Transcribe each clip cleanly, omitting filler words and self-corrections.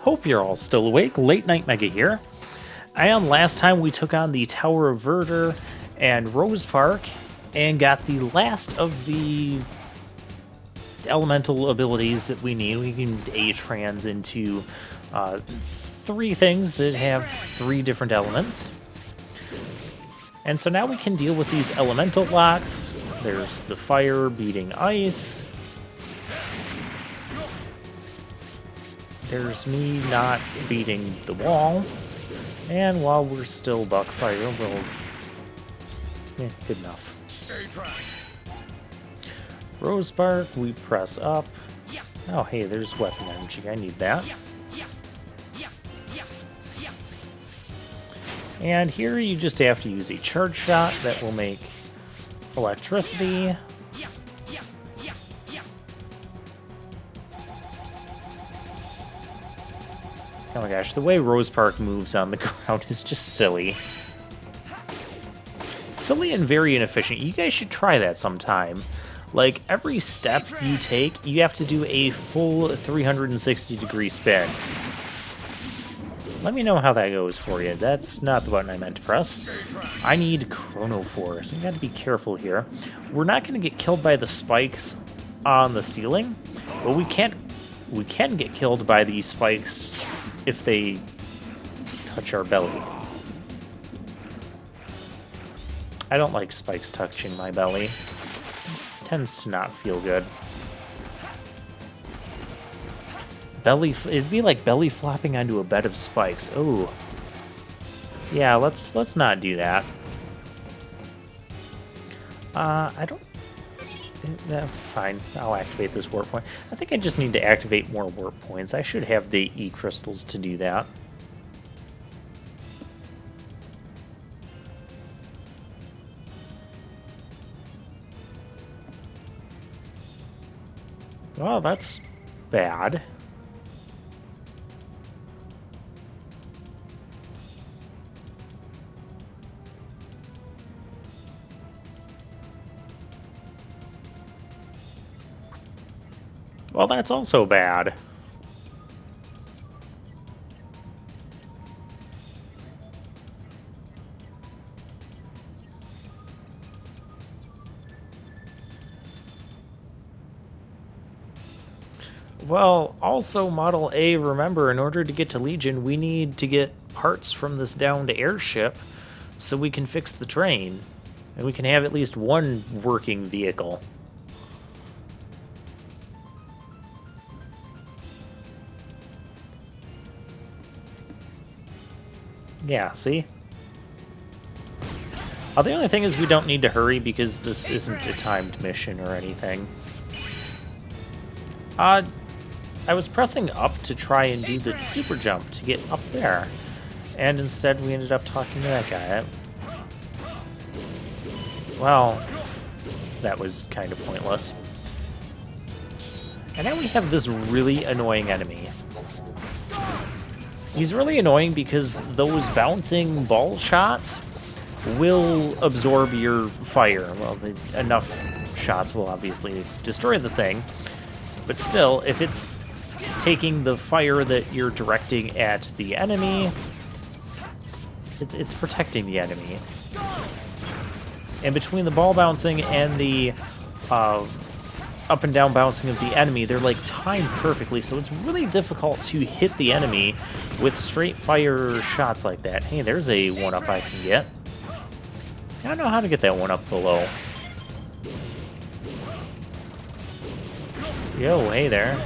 Hope you're all still awake. Late Night Mega here. Last time we took on the Tower of Verdure and Rose Park and got the last of the elemental abilities that we need. We can A-trans into three things that have three different elements. And so now we can deal with these elemental locks. There's the fire beating ice. There's me not beating the wall. And while we're still Buckfire, we'll... good enough. Rosebark, we press up. Oh, hey, there's weapon energy. I need that. And here you just have to use a charge shot that will make electricity. Oh my gosh, the way Rose Park moves on the ground is just silly. Silly and very inefficient. You guys should try that sometime. Like, every step you take, you have to do a full 360-degree spin. Let me know how that goes for you. That's not the button I meant to press. I need Chrono Force. You gotta be careful here. We're not gonna get killed by the spikes on the ceiling, but we can get killed by these spikes if they touch our belly. I don't like spikes touching my belly. It tends to not feel good. It'd be like belly flopping onto a bed of spikes. Oh. Yeah, let's not do that. I don't... fine, I'll activate this warp point. I think I just need to activate more warp points. I should have the E-crystals to do that. Well, that's bad. Well, that's also bad. Well, also, Model A, remember, in order to get to Legion, we need to get parts from this downed airship so we can fix the train. And we can have at least one working vehicle. Yeah, see? The only thing is we don't need to hurry because this isn't a timed mission or anything. I was pressing up to try and do the super jump to get up there. And instead we ended up talking to that guy. Well, that was kind of pointless. And now we have this really annoying enemy. He's really annoying because those bouncing ball shots will absorb your fire. Well, enough shots will obviously destroy the thing, but still, if it's taking the fire that you're directing at the enemy, it's protecting the enemy. And between the ball bouncing and the up and down bouncing of the enemy, they're like timed perfectly, so it's really difficult to hit the enemy with straight fire shots like that. Hey, there's a 1-up I can get. I don't know how to get that 1-up below. Yo, hey there.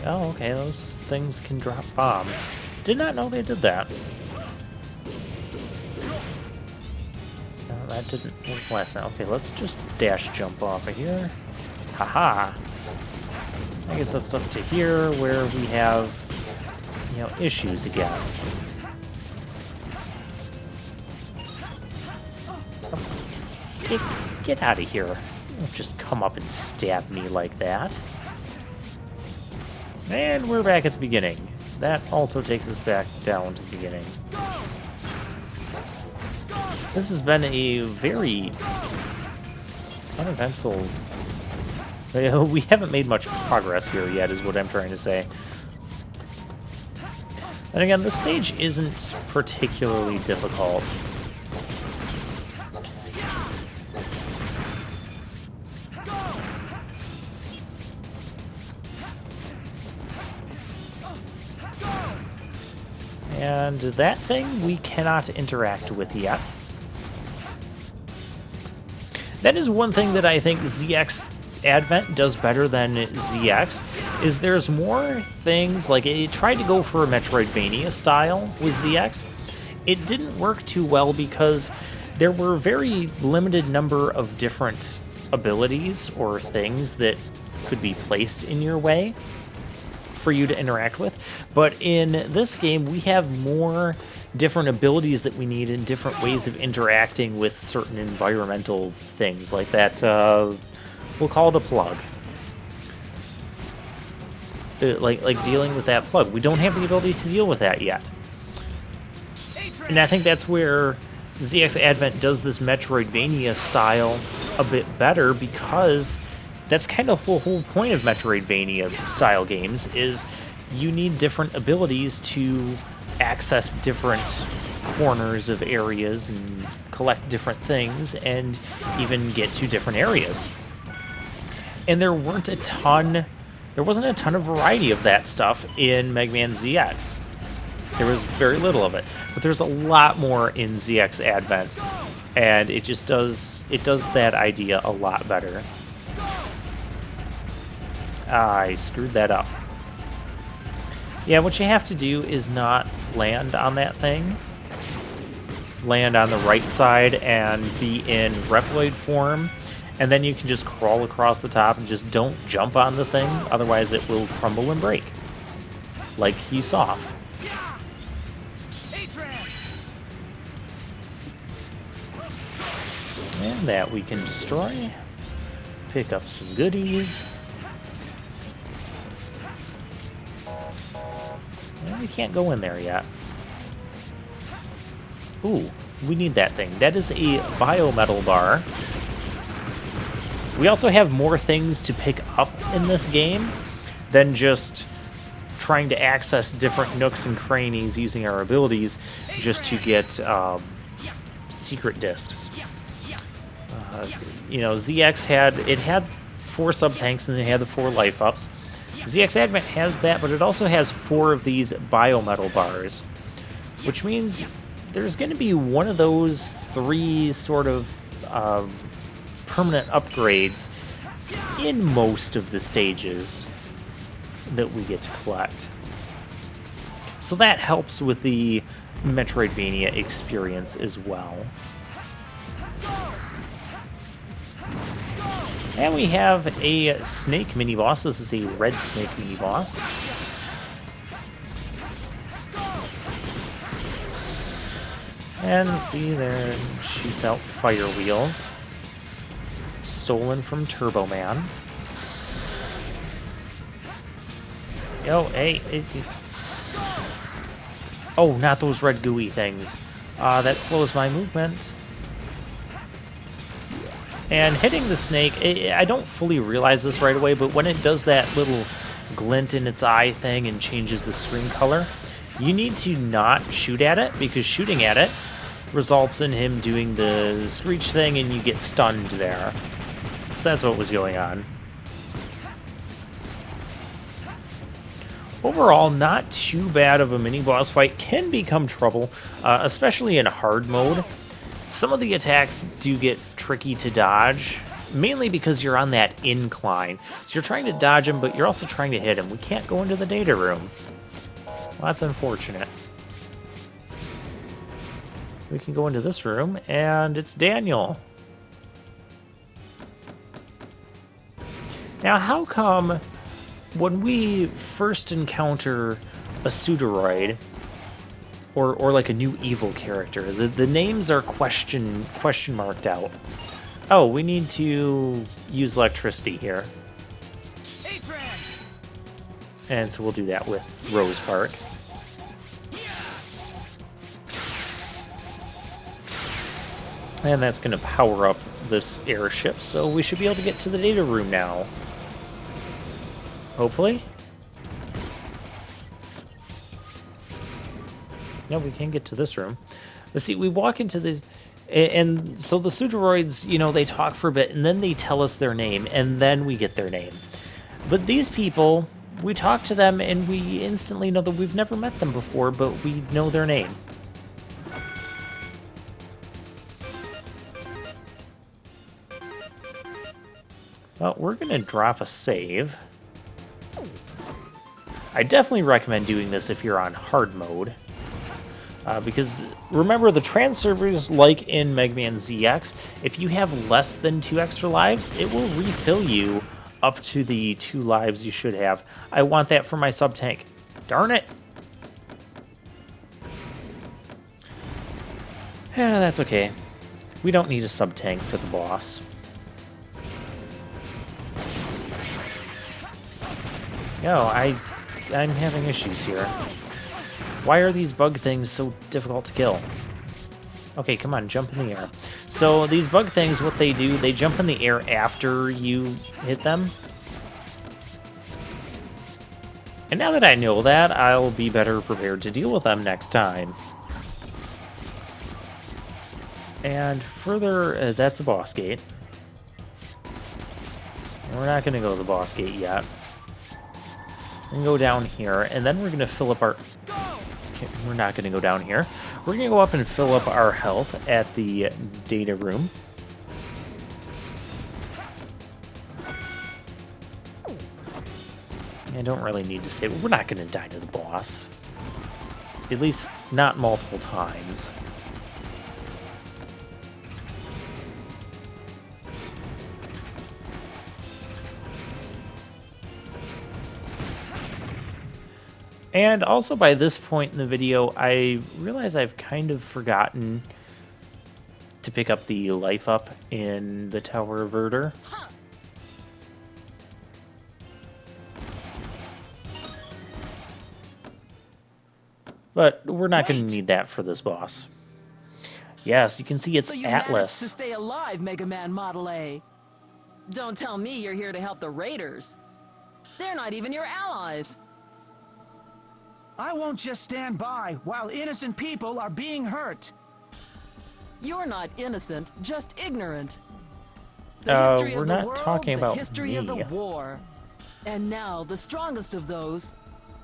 Oh, okay, those things can drop bombs. Did not know they did that. That didn't work last time. Okay, let's just dash jump off of here. Haha! I guess that's up to here where we have, issues again. Get out of here. Don't just come up and stab me like that. And we're back at the beginning. That also takes us back down to the beginning. This has been a very Uneventful. We haven't made much progress here yet, is what I'm trying to say. And again, this stage isn't particularly difficult. And that thing we cannot interact with yet. That is one thing that I think ZX Advent does better than ZX, is there's more things, like it tried to go for a Metroidvania style with ZX. It didn't work too well because there were very limited number of different abilities or things that could be placed in your way for you to interact with. But in this game, we have more different abilities that we need and different ways of interacting with certain environmental things, like that, we'll call it a plug. Like dealing with that plug. We don't have the ability to deal with that yet. And I think that's where ZX Advent does this Metroidvania style a bit better, because that's kind of the whole point of Metroidvania style games, is you need different abilities to access different corners of areas and collect different things and even get to different areas. And there wasn't a ton of variety of that stuff in Mega Man ZX. There was very little of it, but there's a lot more in ZX Advent, and it does that idea a lot better. I screwed that up. Yeah, what you have to do is not land on that thing. Land on the right side and be in Reploid form, and then you can just crawl across the top and just don't jump on the thing, otherwise it will crumble and break. Like you saw. And that we can destroy. Pick up some goodies. Well, we can't go in there yet. Ooh, we need that thing. That is a biometal bar. We also have more things to pick up in this game than just trying to access different nooks and crannies using our abilities just to get secret discs. You know, ZX had 4 sub-tanks and it had the 4 life-ups. ZX Advent has that, but it also has 4 of these biometal bars, which means there's going to be one of those 3 sort of permanent upgrades in most of the stages that we get to collect. So that helps with the Metroidvania experience as well. And we have a snake mini-boss. This is a red snake mini-boss. And see there, shoots out fire wheels. Stolen from Turbo Man. Yo, hey. Oh, not those red gooey things. That slows my movement. And hitting the snake, I don't fully realize this right away, but when it does that little glint in its eye thing and changes the screen color, you need to not shoot at it, because shooting at it results in him doing the screech thing and you get stunned there. So that's what was going on. Overall, not too bad of a mini-boss fight. Can become trouble, especially in hard mode. Some of the attacks do get tricky to dodge, mainly because you're on that incline. So you're trying to dodge him, but you're also trying to hit him. We can't go into the data room. Well, that's unfortunate. We can go into this room, and it's Daniel. Now, how come when we first encounter a Pseudoroid, or like a new evil character, the names are question marked out? Oh, we need to use electricity here. And so we'll do that with Rose Park. And that's going to power up this airship, so we should be able to get to the data room now. Hopefully. No, we can get to this room. But see, we walk into this, and so the Pseudoroids, you know, they talk for a bit, and then they tell us their name, and then we get their name. But these people, we talk to them, and we instantly know that we've never met them before, but we know their name. Well, we're going to drop a save. I definitely recommend doing this if you're on hard mode. Because remember, the trans servers, like in Mega Man ZX, if you have less than 2 extra lives, it will refill you up to the 2 lives you should have. I want that for my sub-tank. Darn it! Yeah, that's okay. We don't need a sub-tank for the boss. No, I'm having issues here. Why are these bug things so difficult to kill? Okay, come on, jump in the air. So these bug things, what they do, they jump in the air after you hit them. And now that I know that, I'll be better prepared to deal with them next time. And further, that's a boss gate. We're not going to go to the boss gate yet. We're going to go down here, and then we're going to fill up our... Okay, we're not going to go down here. We're going to go up and fill up our health at the data room. I don't really need to say, but we're not going to die to the boss. At least not multiple times. And also by this point in the video, I realize I've kind of forgotten to pick up the life up in the Tower Averter. But we're not going to need that for this boss. Yes, you can see it's so you Atlas. Managed to stay alive, Mega Man Model A. Don't tell me you're here to help the Raiders. They're not even your allies. I won't just stand by while innocent people are being hurt. You're not innocent, just ignorant. The history we're of the not world, talking about the history of the me. war. And now, the strongest of those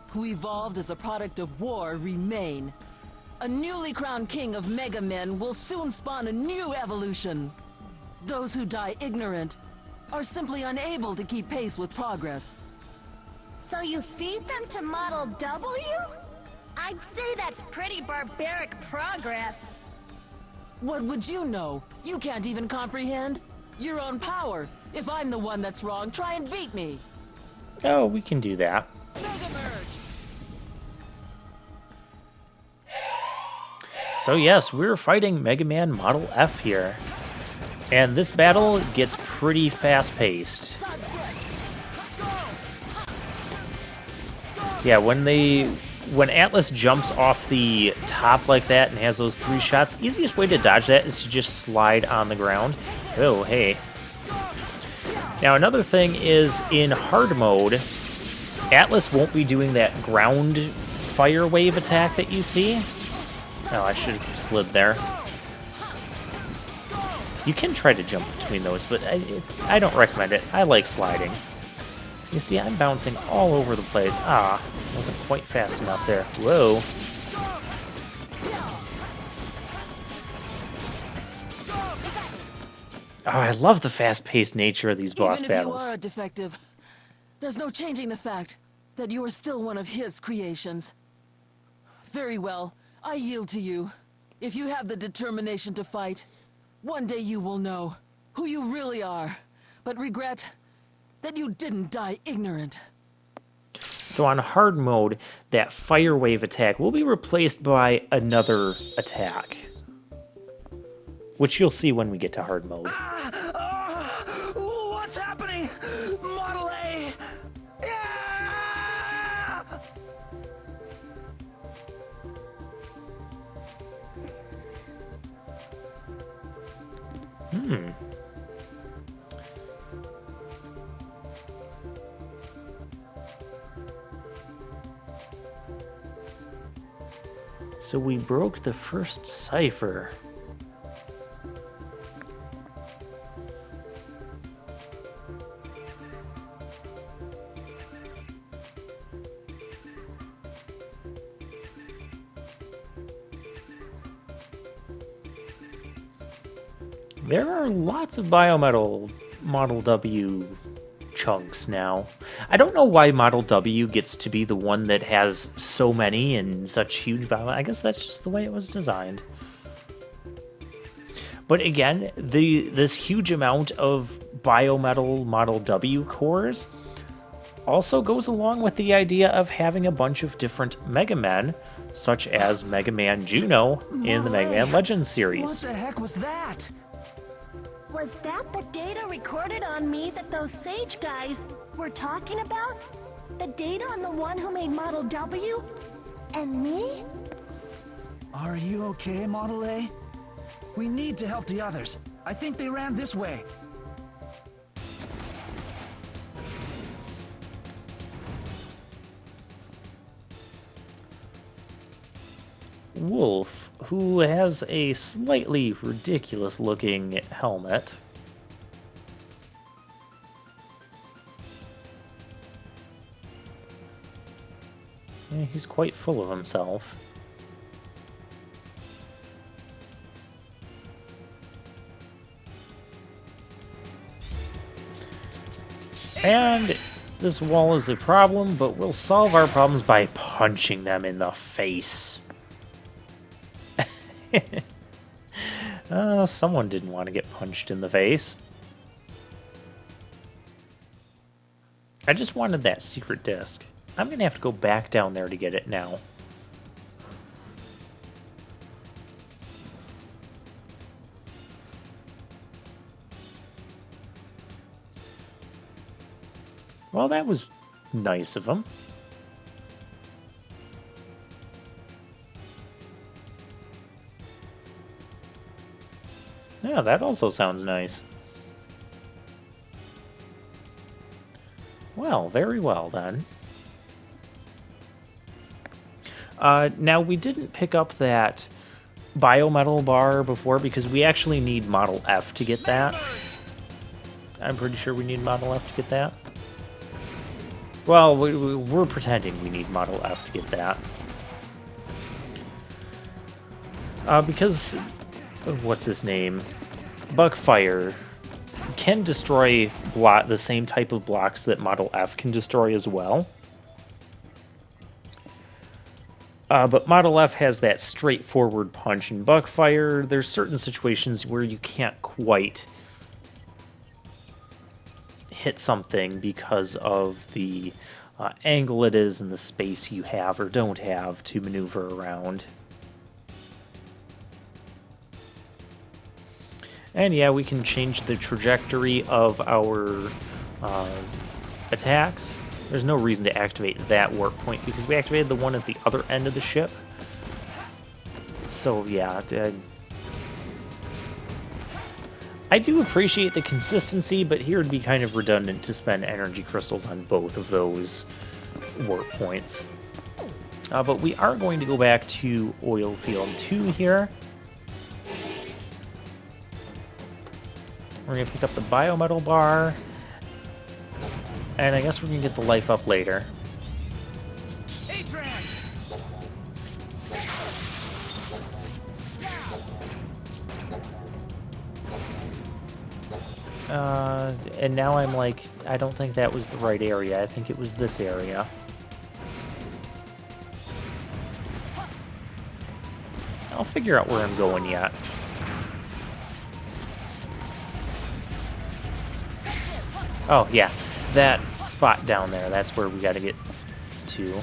who evolved as a product of war remain. A newly crowned king of Mega Men will soon spawn a new evolution. Those who die ignorant are simply unable to keep pace with progress. So you feed them to Model W? I'd say that's pretty barbaric progress. What would you know? You can't even comprehend your own power. If I'm the one that's wrong, try and beat me. Oh, we can do that. Mega Merge. So yes, we're fighting Mega Man Model F here. And this battle gets pretty fast-paced. Yeah, when Atlas jumps off the top like that and has those 3 shots, easiest way to dodge that is to just slide on the ground. Oh, hey. Now another thing is, in hard mode, Atlas won't be doing that ground fire wave attack that you see. Oh, I should have slid there. You can try to jump between those, but I don't recommend it. I like sliding. You see, I'm bouncing all over the place. Ah, wasn't quite fast enough there. Whoa. Oh, I love the fast-paced nature of these boss battles. Even if you are a defective, there's no changing the fact that you are still one of his creations. Very well, I yield to you. If you have the determination to fight, one day you will know who you really are, but regret that you didn't die ignorant. So on hard mode, that fire wave attack will be replaced by another attack, which you'll see when we get to hard mode. What's happening? Model A! Yeah! So we broke the first cipher. There are lots of biometal Model W chunks now. I don't know why Model W gets to be the one that has so many and such huge bio. I guess that's just the way it was designed. But again, this huge amount of biometal Model W cores also goes along with the idea of having a bunch of different Mega Men, such as Mega Man Juno in the Mega Man Legends series. What the heck was that? Was that the data recorded on me that those Sage guys were talking about? The data on the one who made Model W? And me? Are you okay, Model A? We need to help the others. I think they ran this way. Wolf, who has a slightly ridiculous-looking helmet. Yeah, he's quite full of himself. And this wall is a problem, but we'll solve our problems by punching them in the face. Someone didn't want to get punched in the face. I just wanted that secret disc. I'm going to have to go back down there to get it now. Well, that was nice of him. Yeah, that also sounds nice. Well, very well then. Now, we didn't pick up that biometal bar before because we actually need Model F to get that. I'm pretty sure we need Model F to get that. Well, we're pretending we need Model F to get that. Because, what's his name? Buckfire can destroy the same type of blocks that Model F can destroy as well. But Model F has that straightforward punch, and Buckfire, there's certain situations where you can't quite hit something because of the angle it is and the space you have or don't have to maneuver around. And yeah, we can change the trajectory of our attacks. There's no reason to activate that warp point because we activated the one at the other end of the ship. So yeah, I do appreciate the consistency, but here it'd be kind of redundant to spend energy crystals on both of those warp points. But we are going to go back to Oil Field 2 here. We're going to pick up the biometal bar, and I guess we're going to get the life up later. And now I'm like, I don't think that was the right area. I think it was this area. I'll figure out where I'm going yet. Oh, yeah. That spot down there, that's where we gotta get to.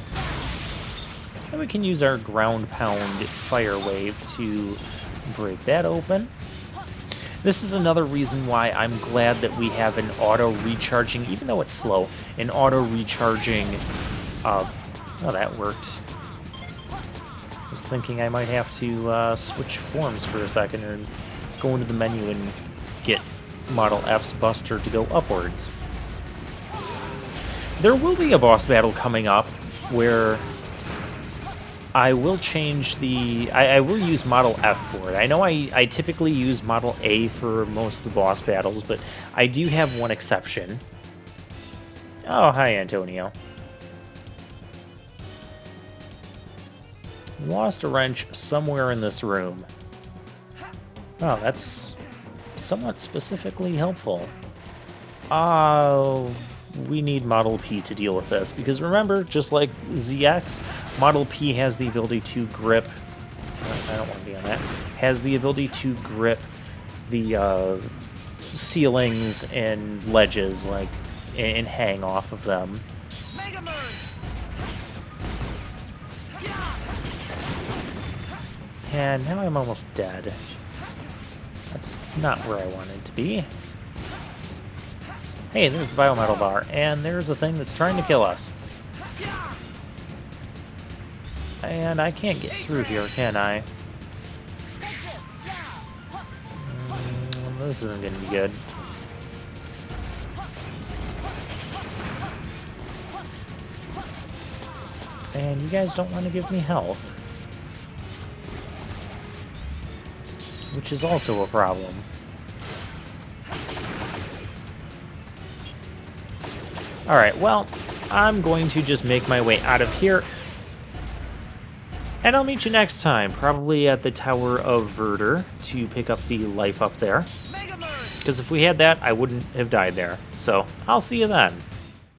And we can use our ground pound fire wave to break that open. This is another reason why I'm glad that we have an auto-recharging, even though it's slow, an auto-recharging... oh, that worked. I was thinking I might have to switch forms for a second or go into the menu and get Model F's Buster to go upwards. There will be a boss battle coming up where I will change the... I will use Model F for it. I know I typically use Model A for most of the boss battles, but I do have one exception. Oh, hi, Antonio. Lost a wrench somewhere in this room. Oh, that's somewhat specifically helpful. We need Model P to deal with this, because remember, just like ZX, Model P has the ability to grip... I don't want to be on that. Has the ability to grip the ceilings and ledges, like, and hang off of them. Mega Merge! And now I'm almost dead. That's not where I wanted to be. Hey, there's the biometal bar, and there's a thing that's trying to kill us. And I can't get through here, can I? This isn't going to be good. And you guys don't want to give me health. Which is also a problem. Alright, well, I'm going to just make my way out of here. And I'll meet you next time, probably at the Tower of Verdure, to pick up the life up there. Because if we had that, I wouldn't have died there. So, I'll see you then.